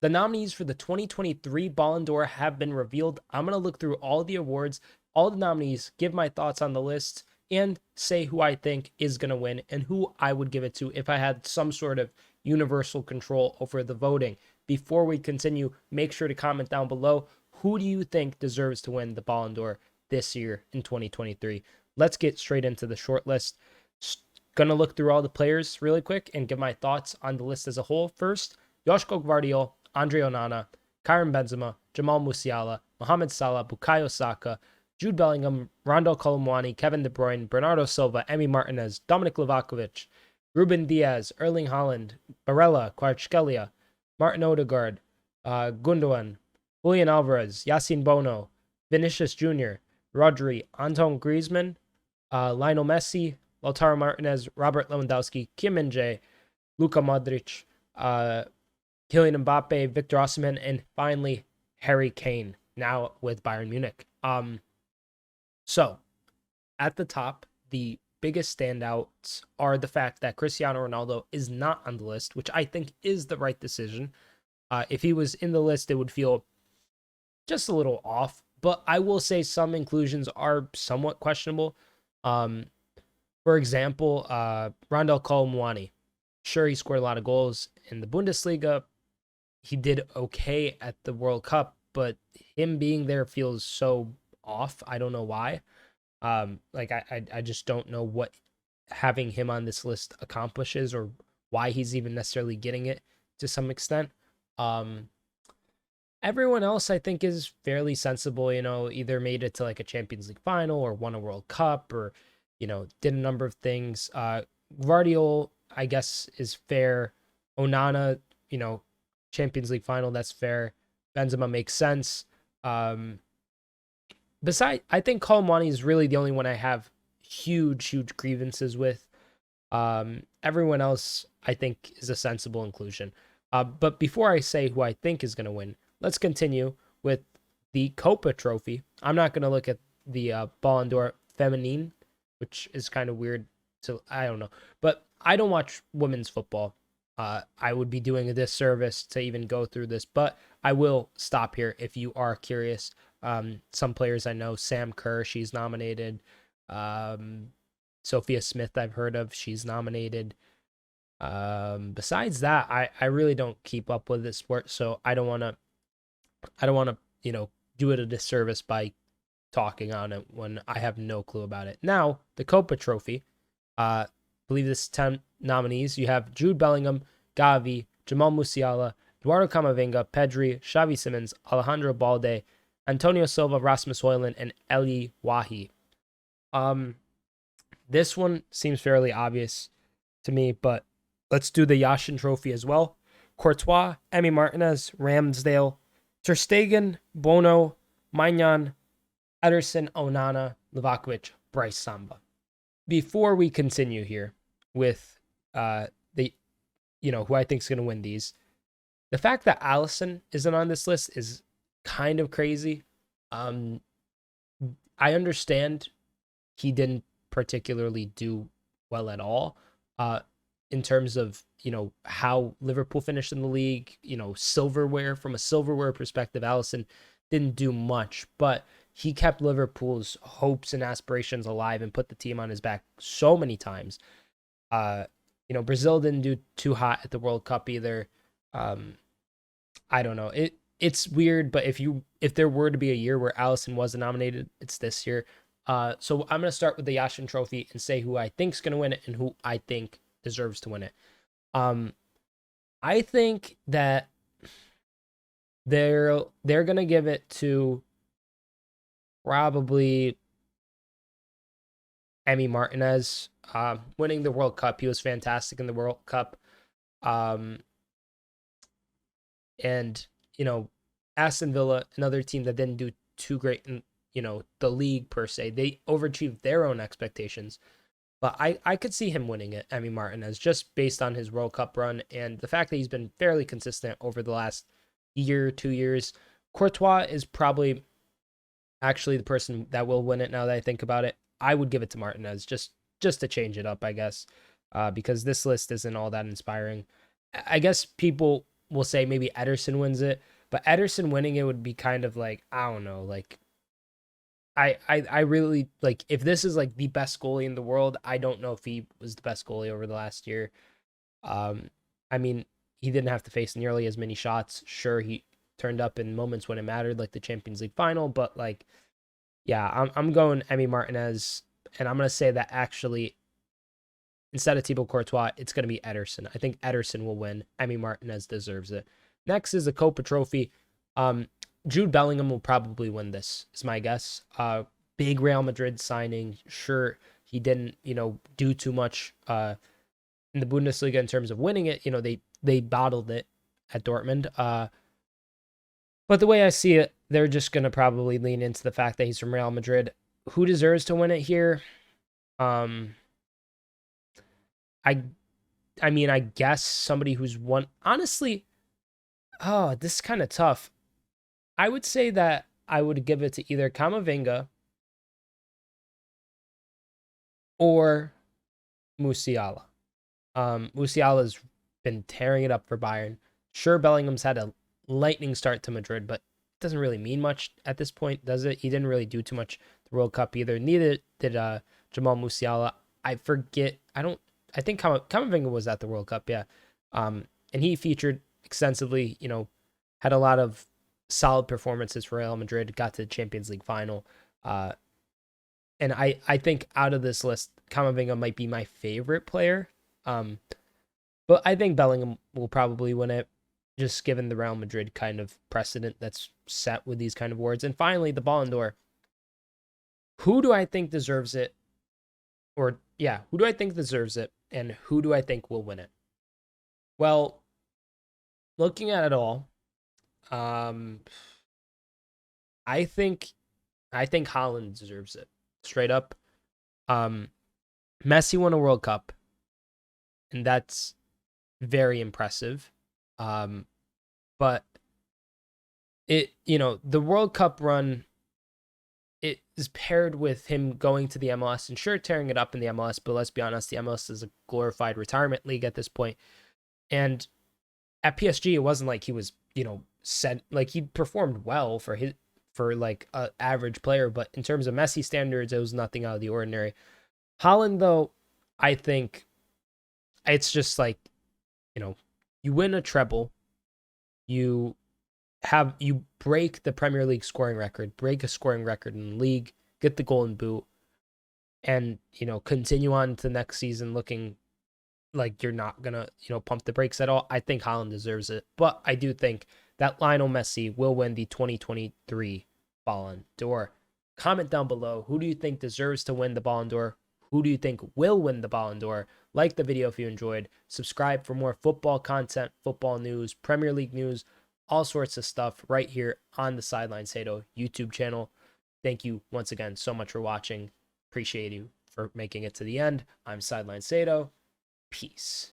The nominees for the 2023 Ballon d'Or have been revealed. I'm going to look through all the awards, all the nominees, give my thoughts on the list, and say who I think is going to win and who I would give it to if I had some sort of universal control over the voting. Before we continue, make sure to comment down below, who do you think deserves to win the Ballon d'Or this year in 2023? Let's get straight into the short list. Gonna look through all the players really quick and give my thoughts on the list as a whole. First, Joshko Gvardiol, Andre Onana, Karim Benzema, Jamal Musiala, Mohamed Salah, Bukayo Saka, Jude Bellingham, Rondell Colomwani, Kevin De Bruyne, Bernardo Silva, Emi Martinez, Dominic Livakovic, Ruben Diaz, Erling Haaland, Barella, Kvaratskhelia, Martin Odegaard, Gundogan, Julian Alvarez, Yassin Bono, Vinicius Jr., Rodri, Antoine Griezmann, Lionel Messi, Lautaro Martinez, Robert Lewandowski, Kim Min-jae, Luka Modric, Kylian Mbappe, Victor Osimhen, and finally Harry Kane, now with Bayern Munich. So at the top, the biggest standouts are the fact that Cristiano Ronaldo is not on the list, which I think is the right decision. If he was in the list, it would feel just a little off, but I will say some inclusions are somewhat questionable. For example, Rondell Colomwani. Sure, he scored a lot of goals in the Bundesliga. He did okay at the World Cup, but him being there feels so off. I don't know why. I just don't know what having him on this list accomplishes or why he's even necessarily getting it to some extent. Everyone else I think is fairly sensible, either made it to like a Champions League final or won a World Cup or, did a number of things. Gvardiol, I guess, is fair. Onana, Champions League final, that's fair. Benzema makes sense. Besides, I think Colomwani is really the only one I have huge grievances with. Everyone else, I think, is a sensible inclusion. But before I say who I think is going to win, let's continue with the Copa trophy. I'm not going to look at the Ballon d'Or Feminine, which is kind of weird. So I don't know. But I don't watch women's football. I would be doing a disservice to even go through this, but I will stop here if you are curious. Some players I know, Sam Kerr, she's nominated. Sophia Smith, I've heard of, she's nominated. Besides that, I really don't keep up with this sport, so I don't want to, do it a disservice by talking on it when I have no clue about it. Now, the Copa trophy, I believe this is 10 nominees. You have Jude Bellingham, Gavi, Jamal Musiala, Eduardo Camavinga, Pedri, Xavi Simons, Alejandro Balde, Antonio Silva, Rasmus Højlund, and Eli Wahi. This one seems fairly obvious to me, but let's do the Yashin trophy as well. Courtois, Emi Martinez, Ramsdale, Ter Stegen, Bono, Maignan, Ederson, Onana, Livakovic, Bryce Samba. Before we continue here with who I think is going to win these, the fact that Alisson isn't on this list is kind of crazy. I understand he didn't particularly do well at all in terms of, how Liverpool finished in the league, silverware. From a silverware perspective, Alisson didn't do much, but he kept Liverpool's hopes and aspirations alive and put the team on his back so many times. Brazil didn't do too hot at the World Cup either. I don't know. It's weird, but if there were to be a year where Alisson wasn't nominated, it's this year. So I'm gonna start with the Yashin Trophy and say who I think's gonna win it and who I think deserves to win it. I think that they're gonna give it to probably Emi Martinez. Winning the World Cup, he was fantastic in the World Cup. And Aston Villa, another team that didn't do too great in the league per se. They overachieved their own expectations, but I could see him winning it, Emi Martinez, just based on his World Cup run and the fact that he's been fairly consistent over the last year, 2 years. Courtois is probably actually the person that will win it now that I think about it. I would give it to Martinez just to change it up, I guess, because this list isn't all that inspiring. I guess people we'll say maybe Ederson wins it, but Ederson winning it would be kind of like, I don't know, like I really like, if this is like the best goalie in the world, I don't know if he was the best goalie over the last year. Um, I mean, he didn't have to face nearly as many shots. Sure, he turned up in moments when it mattered, like the Champions League final, but like, yeah, I'm going Emi Martinez, and I'm gonna say that actually instead of Thibaut Courtois, it's gonna be Ederson. I think Ederson will win. Emi Martinez deserves it. Next is the Copa Trophy. Um, Jude Bellingham will probably win this, is my guess. Big Real Madrid signing. Sure, he didn't, do too much in the Bundesliga in terms of winning it. They bottled it at Dortmund. But the way I see it, they're just gonna probably lean into the fact that he's from Real Madrid. Who deserves to win it here? Um, I I mean, I guess somebody who's won. Honestly, oh, this is kind of tough. I would say that I would give it to either Kamavinga or Musiala. Musiala's been tearing it up for Bayern. Sure, Bellingham's had a lightning start to Madrid, but it doesn't really mean much at this point, does it? He didn't really do too much the World Cup either. Neither did Jamal Musiala. I forget. I think Kamavinga was at the World Cup, yeah. And he featured extensively. Had a lot of solid performances for Real Madrid. Got to the Champions League final. And I think out of this list, Kamavinga might be my favorite player. But I think Bellingham will probably win it, just given the Real Madrid kind of precedent that's set with these kind of awards. And finally, the Ballon d'Or. Who do I think deserves it? Or, yeah, who do I think deserves it? And who do I think will win it? Well, looking at it all, I think Haaland deserves it. Straight up. Messi won a World Cup, and that's very impressive. But the World Cup run, it is paired with him going to the MLS and sure tearing it up in the MLS, but let's be honest, the MLS is a glorified retirement league at this point. And at PSG, it wasn't like he was, set, like he performed well for like an average player, but in terms of Messi standards, it was nothing out of the ordinary. Haaland, though, I think it's just like, you win a treble, you break the Premier League scoring record, break a scoring record in the league, get the golden boot, and continue on to the next season looking like you're not gonna pump the brakes at all. I think Haaland deserves it, but I do think that Lionel Messi will win the 2023 Ballon d'Or. Comment down below, who do you think deserves to win the Ballon d'Or? Who do you think will win the Ballon d'Or? Like the video if you enjoyed. Subscribe for more football content, football news, Premier League news, all sorts of stuff right here on the Sideline Sedo YouTube channel. Thank you once again so much for watching. Appreciate you for making it to the end. I'm Sideline Sedo. Peace.